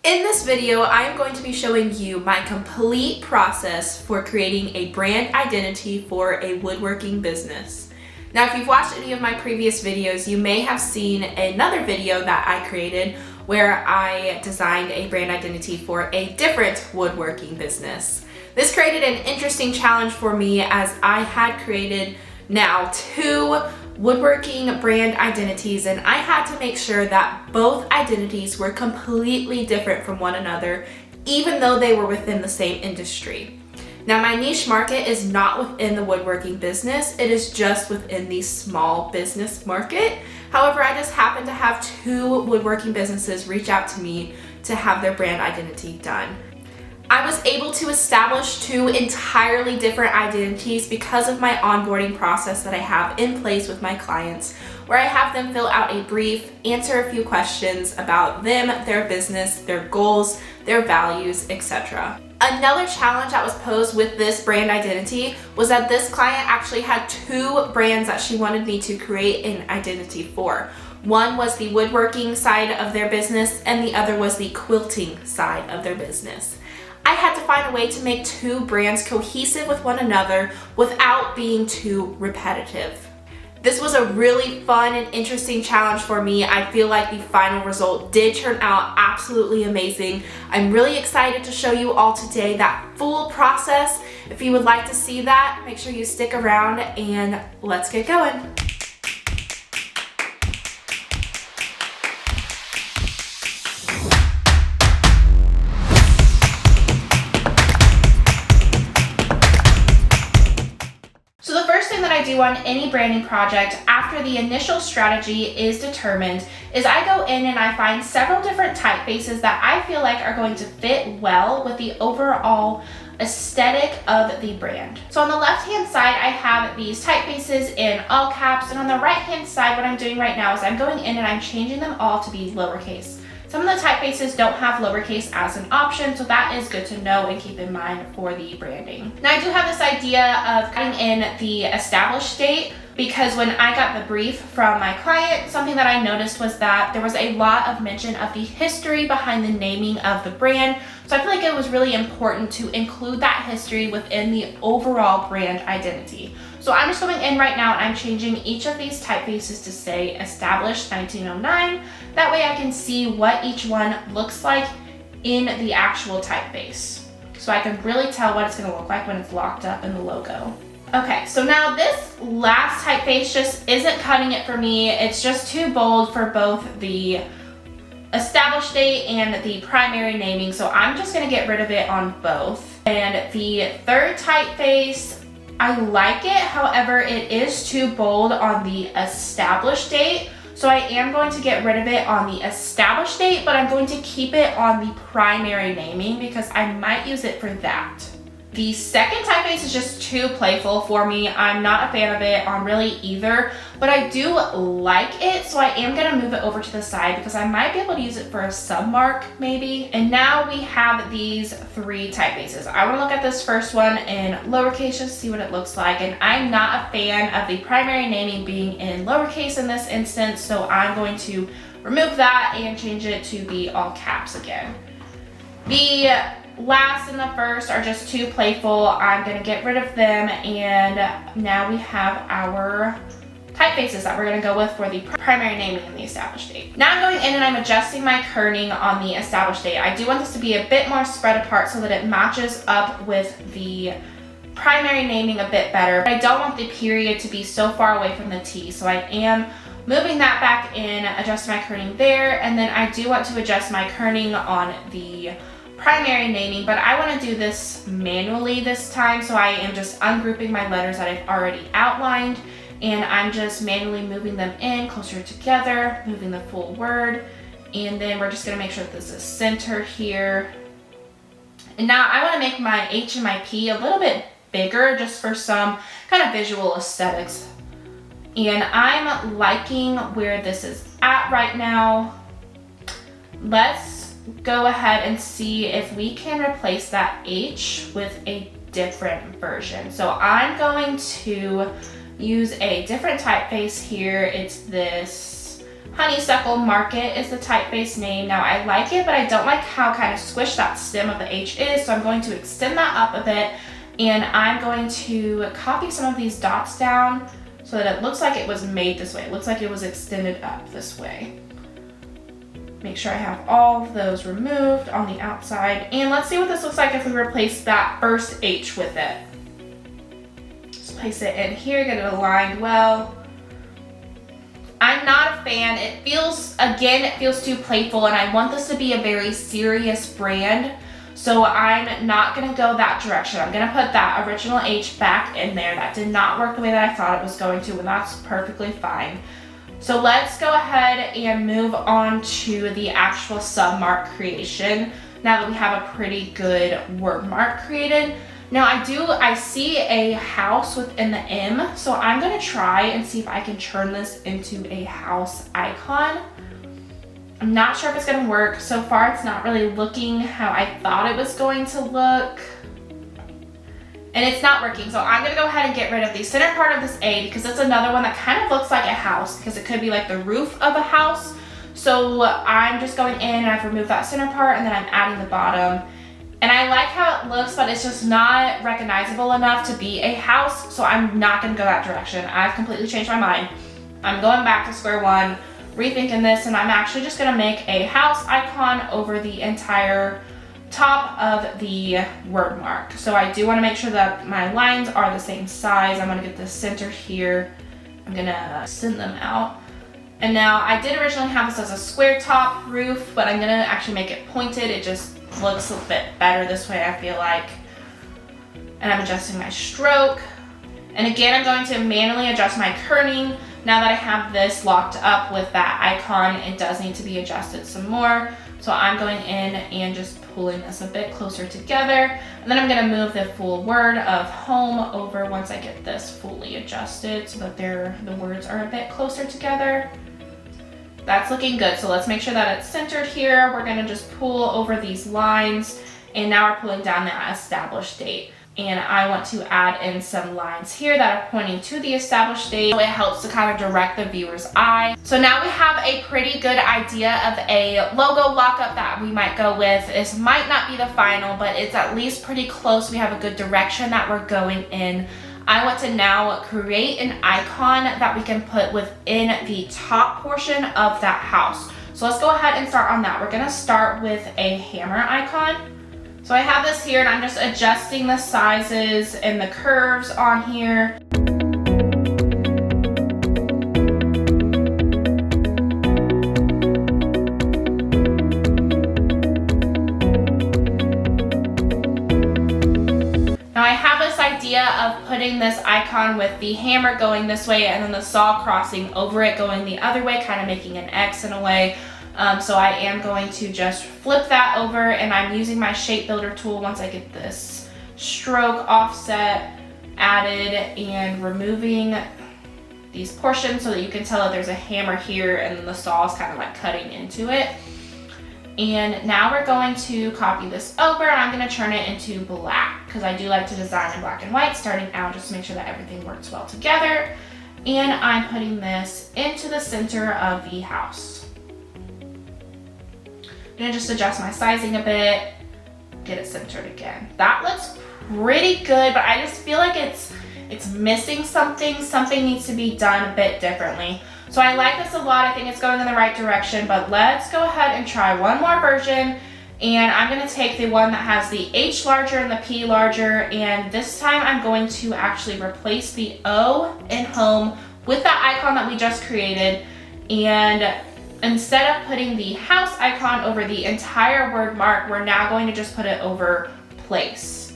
In this video, I am going to be showing you my complete process for creating a brand identity for a woodworking business. Now, if you've watched any of my previous videos, you may have seen another video that I created where I designed a brand identity for a different woodworking business. This created an interesting challenge for me as I had created now 2 woodworking brand identities, and I had to make sure that both identities were completely different from one another, even though they were within the same industry. Now, my niche market is not within the woodworking business, it is just within the small business market. However, I just happened to have 2 woodworking businesses reach out to me to have their brand identity done. I was able to establish 2 entirely different identities because of my onboarding process that I have in place with my clients, where I have them fill out a brief, answer a few questions about them, their business, their goals, their values, etc. Another challenge that was posed with this brand identity was that this client actually had 2 brands that she wanted me to create an identity for. One was the woodworking side of their business and the other was the quilting side of their business. I had to find a way to make 2 brands cohesive with one another without being too repetitive. This was a really fun and interesting challenge for me. I feel like the final result did turn out absolutely amazing. I'm really excited to show you all today that full process. If you would like to see that, make sure you stick around and let's get going. I do on any branding project after the initial strategy is determined is I go in and I find several different typefaces that I feel like are going to fit well with the overall aesthetic of the brand. So on the left hand side I have these typefaces in all caps, and on the right hand side what I'm doing right now is I'm going in and I'm changing them all to be lowercase. Some of the typefaces don't have lowercase as an option, so that is good to know and keep in mind for the branding. Now, I do have this idea of cutting in the established date because when I got the brief from my client, something that I noticed was that there was a lot of mention of the history behind the naming of the brand. So I feel like it was really important to include that history within the overall brand identity. So I'm just going in right now and I'm changing each of these typefaces to say established 1909. That way I can see what each one looks like in the actual typeface. So I can really tell what it's going to look like when it's locked up in the logo. Okay, so now this last typeface just isn't cutting it for me. It's just too bold for both the established date and the primary naming, so I'm just going to get rid of it on both. And the third typeface, I like it, however, it is too bold on the established date. So I am going to get rid of it on the established date, but I'm going to keep it on the primary naming because I might use it for that. The second typeface is just too playful for me. I'm not a fan of it on really either, but I do like it, so I am gonna move it over to the side because I might be able to use it for a submark maybe. And now we have these 3 typefaces. I wanna look at this first one in lowercase just to see what it looks like, and I'm not a fan of the primary naming being in lowercase in this instance, so I'm going to remove that and change it to be all caps again. The last and the first are just too playful. I'm going to get rid of them, and now we have our typefaces that we're going to go with for the primary naming and the established date. Now I'm going in and I'm adjusting my kerning on the established date. I do want this to be a bit more spread apart so that it matches up with the primary naming a bit better, but I don't want the period to be so far away from the T, so I am moving that back in, adjusting my kerning there, and then I do want to adjust my kerning on the primary naming, but I want to do this manually this time, so I am just ungrouping my letters that I've already outlined, and I'm just manually moving them in closer together, moving the full word, and then we're just going to make sure that this is centered here. And now I want to make my H and my P a little bit bigger just for some kind of visual aesthetics, and I'm liking where this is at right now. Let's go ahead and see if we can replace that H with a different version. So I'm going to use a different typeface here. It's this Honeysuckle Market is the typeface name. Now I like it, but I don't like how kind of squished that stem of the H is, so I'm going to extend that up a bit, and I'm going to copy some of these dots down so that it looks like it was made this way. It looks like it was extended up this way. Make sure I have all of those removed on the outside, and let's see what this looks like if we replace that first H with it. Just place it in here, get it aligned well. I'm not a fan. It feels too playful, and I want this to be a very serious brand, so I'm not gonna go that direction. I'm gonna put that original H back in there. That did not work the way that I thought it was going to, and that's perfectly fine. So let's go ahead and move on to the actual Submark creation now that we have a pretty good word mark created. Now I see a house within the M, so I'm gonna try and see if I can turn this into a house icon. I'm not sure if it's gonna work. So far it's not really looking how I thought it was going to look. And it's not working, so I'm gonna go ahead and get rid of the center part of this A because it's another one that kind of looks like a house because it could be like the roof of a house. So I'm just going in and I've removed that center part, and then I'm adding the bottom. And I like how it looks, but it's just not recognizable enough to be a house, so I'm not gonna go that direction. I've completely changed my mind. I'm going back to square one, rethinking this, and I'm actually just gonna make a house icon over the entire top of the word mark. So I do wanna make sure that my lines are the same size. I'm gonna get the center here. I'm gonna send them out. And now I did originally have this as a square top roof, but I'm gonna actually make it pointed. It just looks a bit better this way, I feel like. And I'm adjusting my stroke. And again, I'm going to manually adjust my kerning. Now that I have this locked up with that icon, it does need to be adjusted some more. So I'm going in and just pulling this a bit closer together. And then I'm gonna move the full word of home over once I get this fully adjusted so that the words are a bit closer together. That's looking good, so let's make sure that it's centered here. We're gonna just pull over these lines, and now we're pulling down that established date. And I want to add in some lines here that are pointing to the established date. So it helps to kind of direct the viewer's eye. So now we have a pretty good idea of a logo lockup that we might go with. This might not be the final, but it's at least pretty close. We have a good direction that we're going in. I want to now create an icon that we can put within the top portion of that house. So let's go ahead and start on that. We're gonna start with a hammer icon. So I have this here and I'm just adjusting the sizes and the curves on here. Now I have this idea of putting this icon with the hammer going this way and then the saw crossing over it going the other way, kind of making an X in a way. So I am going to just flip that over, and I'm using my shape builder tool once I get this stroke offset added and removing these portions so that you can tell that there's a hammer here and then the saw is kind of like cutting into it. And now we're going to copy this over, and I'm going to turn it into black because I do like to design in black and white starting out just to make sure that everything works well together. And I'm putting this into the center of the house. I'm gonna just adjust my sizing a bit, get it centered again. That looks pretty good, but I just feel like it's missing something. Something needs to be done a bit differently. So I like this a lot. I think it's going in the right direction, but let's go ahead and try one more version. And I'm gonna take the one that has the H larger and the P larger, and this time I'm going to actually replace the O in home with that icon that we just created. And instead of putting the house icon over the entire word mark, we're now going to just put it over place.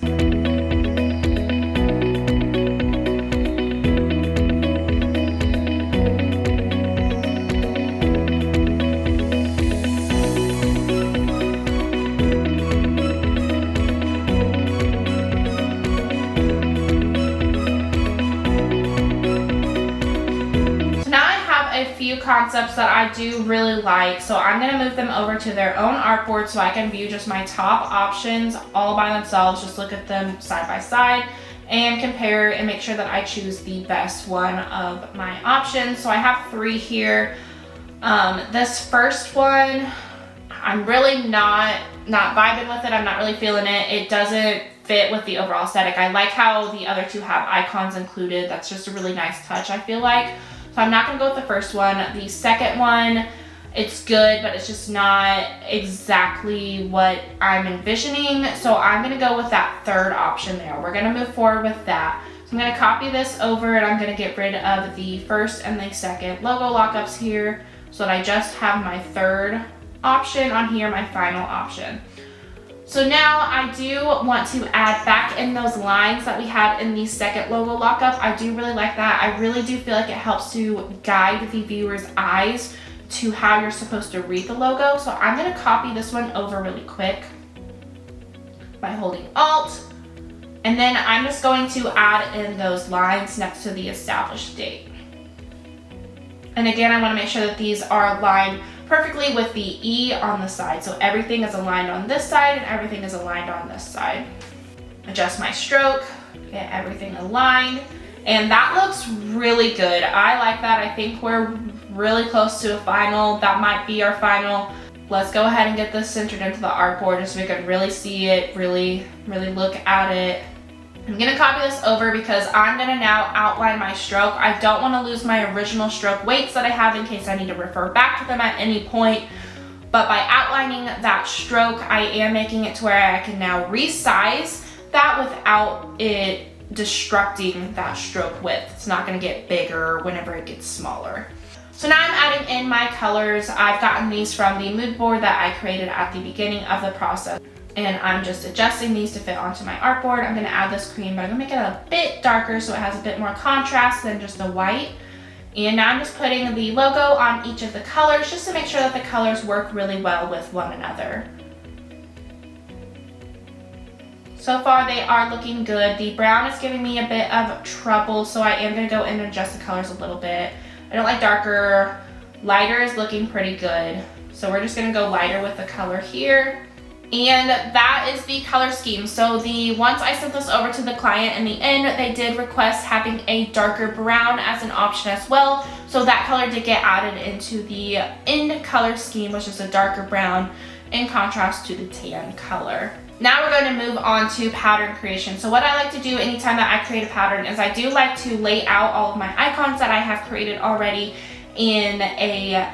Concepts that I do really like, so I'm going to move them over to their own artboard so I can view just my top options all by themselves, just look at them side by side and compare and make sure that I choose the best one of my options. So I have 3 here. This first one, I'm really not vibing with it. I'm not really feeling it. It doesn't fit with the overall aesthetic. I like how the other two have icons included. That's just a really nice touch, I feel like. So I'm not gonna go with the first one. The second one, it's good, but it's just not exactly what I'm envisioning. So I'm gonna go with that third option there. We're gonna move forward with that. So I'm gonna copy this over and I'm gonna get rid of the first and the second logo lockups here so that I just have my third option on here, my final option. So now I do want to add back in those lines that we had in the second logo lockup. I do really like that. I really do feel like it helps to guide the viewer's eyes to how you're supposed to read the logo. So I'm gonna copy this one over really quick by holding Alt. And then I'm just going to add in those lines next to the established date. And again, I wanna make sure that these are aligned perfectly with the E on the side. So everything is aligned on this side and everything is aligned on this side. Adjust my stroke, get everything aligned. And that looks really good. I like that. I think we're really close to a final. That might be our final. Let's go ahead and get this centered into the artboard just so we can really see it, really look at it. I'm gonna copy this over because I'm gonna now outline my stroke. I don't wanna lose my original stroke weights that I have in case I need to refer back to them at any point. But by outlining that stroke, I am making it to where I can now resize that without it destructing that stroke width. It's not gonna get bigger whenever it gets smaller. So now I'm adding in my colors. I've gotten these from the mood board that I created at the beginning of the process. And I'm just adjusting these to fit onto my artboard. I'm gonna add this cream, but I'm gonna make it a bit darker so it has a bit more contrast than just the white. And now I'm just putting the logo on each of the colors just to make sure that the colors work really well with one another. So far they are looking good. The brown is giving me a bit of trouble, so I am gonna go in and adjust the colors a little bit. I don't like darker. Lighter is looking pretty good. So we're just gonna go lighter with the color here. And that is the color scheme. So once I sent this over to the client in the end, they did request having a darker brown as an option as well. So that color did get added into the end color scheme, which is a darker brown in contrast to the tan color. Now we're going to move on to pattern creation. So what I like to do anytime that I create a pattern is I do like to lay out all of my icons that I have created already in a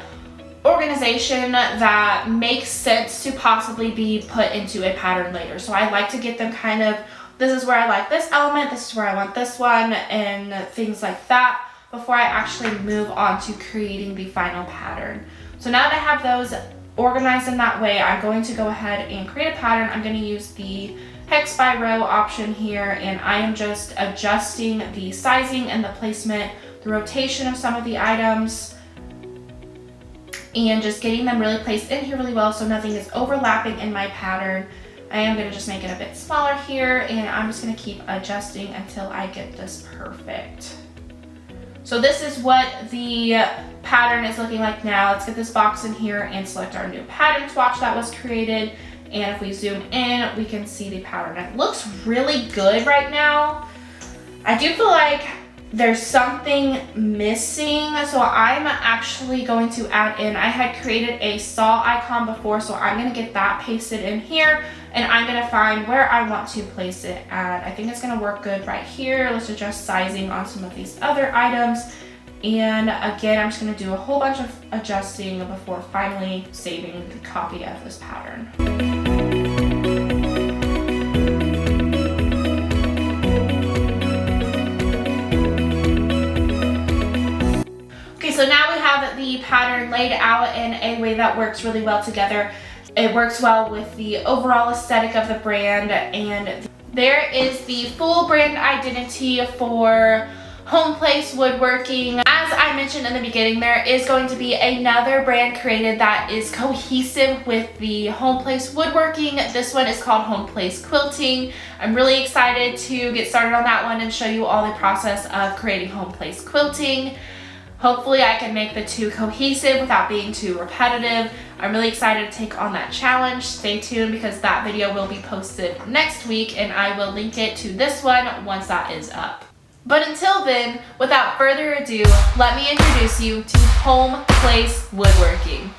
organization that makes sense to possibly be put into a pattern later. So I like to get them kind of, this is where I like this element, this is where I want this one, and things like that before I actually move on to creating the final pattern. So now that I have those organized in that way, I'm going to go ahead and create a pattern. I'm going to use the hex by row option here, and I am just adjusting the sizing and the placement, the rotation of some of the items, and just getting them really placed in here really well so nothing is overlapping in my pattern. I am going to just make it a bit smaller here, and I'm just going to keep adjusting until I get this perfect. So this is what the pattern is looking like now. Let's get this box in here and select our new pattern swatch that was created. And if we zoom in, we can see the pattern. It looks really good right now. I do feel like there's something missing, so I'm actually going to add in, I had created a saw icon before, so I'm gonna get that pasted in here, and I'm gonna find where I want to place it at. I think it's gonna work good right here. Let's adjust sizing on some of these other items. And again, I'm just gonna do a whole bunch of adjusting before finally saving the copy of this pattern. So now we have the pattern laid out in a way that works really well together. It works well with the overall aesthetic of the brand, and there is the full brand identity for Home Place Woodworking. As I mentioned in the beginning, there is going to be another brand created that is cohesive with the Home Place Woodworking. This one is called Home Place Quilting. I'm really excited to get started on that one and show you all the process of creating Home Place Quilting. Hopefully I can make the two cohesive without being too repetitive. I'm really excited to take on that challenge. Stay tuned because that video will be posted next week, and I will link it to this one once that is up. But until then, without further ado, let me introduce you to home place woodworking.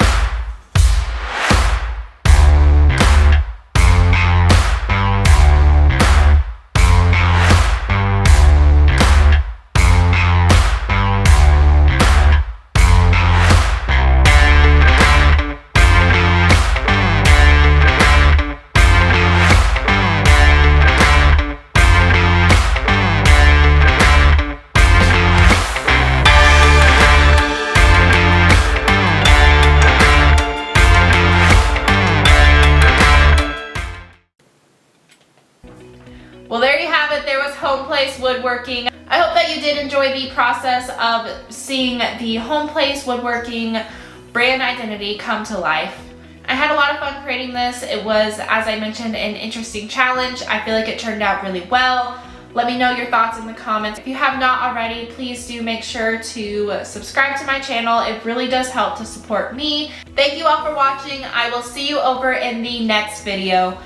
Well, there you have it. There was home place woodworking. I hope that you did enjoy the process of seeing the home place woodworking brand identity come to life. I had a lot of fun creating this. It was, as I mentioned, an interesting challenge. I feel like it turned out really well. Let me know your thoughts in the comments. If you have not already, please do make sure to subscribe to my channel. It really does help to support me. Thank you all for watching. I will see you over in the next video.